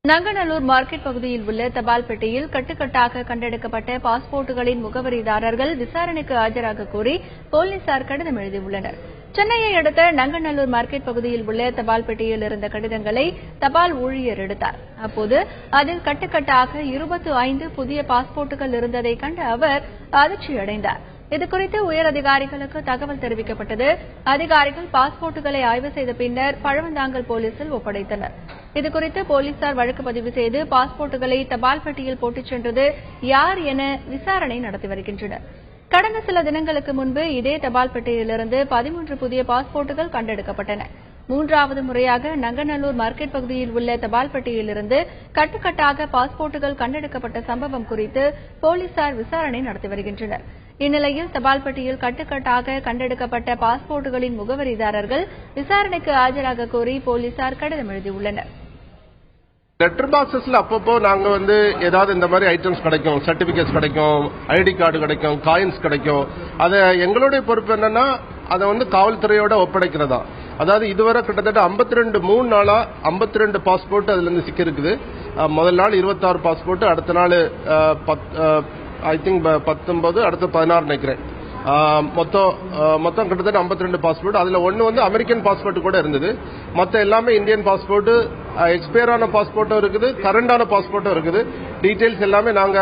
Nanganallur market பகுதியில் உள்ள தபால் பெட்டியில் கட்டுக்கட்டாக கண்டெடுக்கப்பட்ட பாஸ்போர்ட்டுகளின் முகவரிதாரர்கள் விசாரணைக்கு ஆஜராக கோரி போலீசார் கடிதம் எழுதியுள்ளனர். சென்னையை அடுத்த நங்கநல்லூர் மார்க்கெட் பகுதியில் உள்ள தபால் பெட்டியில் இருந்த கடிதங்களை தபால் ஊழியர் எடுத்தார். அப்போது அதில் கட்டுக்கட்டாக 25 புதிய பாஸ்போர்ட்டுகள் இருந்ததை கண்ட அவர் அதிர்ச்சியடைந்தார். இதுகுறித்து உயர் அதிகாரிகளுக்கு தகவல் தெரிவிக்கப்பட்டது. அதிகாரிகள் பாஸ்போர்ட்டுகளை ஆய்வு செய்த பின்னர் பழவந்தாங்கல் போலீசில் ஒப்படைத்தனர். இதுகுறித்து போலீசார் வழக்கு பதிவு செய்து பாஸ்போர்ட்டுகளை தபால் பெட்டியில் போட்டுச் சென்றது யார் என விசாரணை நடத்தி வருகின்றனர். கடந்த சில தினங்களுக்கு முன்பு இதே தபால் பெட்டியிலிருந்து 13 புதிய பாஸ்போர்ட்டுகள் கண்டெடுக்கப்பட்டன. மூன்றாவது முறையாக நங்கநல்லூர் மார்க்கெட் பகுதியில் உள்ள தபால் பெட்டியிலிருந்து கட்டுக்கட்டாக பாஸ்போர்ட்டுகள் கண்டெடுக்கப்பட்ட சம்பவம் குறித்து போலீசார் விசாரணை நடத்தி வருகின்றனர். இந்நிலையில் தபால் பெட்டியில் கட்டுக்கட்டாக கண்டெடுக்கப்பட்ட பாஸ்போர்ட்டுகளின் முகவரிதாரர்கள் விசாரணைக்கு ஆஜராக கோரி போலீசார் கடிதம் எழுதியுள்ளனர். லெட்டர் பாக்ஸஸ்ல அப்பப்போ நாங்க ஏதாவது இந்த மாதிரி ஐட்டம்ஸ் கிடைக்கும், சர்டிபிகேட்ஸ் கிடைக்கும், ஐடி கார்டு கிடைக்கும், காயின்ஸ் கிடைக்கும். அதை எங்களுடைய பொறுப்பு என்னன்னா அதை காவல்துறையோட ஒப்படைக்கிறதா. அதாவது இதுவரை கிட்டத்தட்ட 3 நாளா 52 பாஸ்போர்ட் அதுல இருந்து சிக்கி இருக்குது. முதல் நாள் 26 பாஸ்போர்ட், அடுத்த நாள் ஐ திங்க் 19, அடுத்த 16 நினைக்கிறேன். மொத்தம் கிட்டத்தட்ட 52 பாஸ்போர்ட். அதுல ஒன்னு அமெரிக்கன் பாஸ்போர்ட் கூட இருந்தது. மொத்தம் எல்லாமே இந்தியன் பாஸ்போர்ட், எக்ஸ்பயர் ஆன பாஸ்போர்ட்டும் இருக்குது, கரண்டான பாஸ்போர்ட்டும் இருக்குது. டீடைல்ஸ் எல்லாமே நாங்க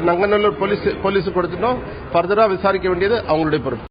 நங்கநல்லூர் போலீஸ் கொடுத்துட்டோம். ஃபர்தரா விசாரிக்க வேண்டியது அவங்களுடைய பொறுப்பு.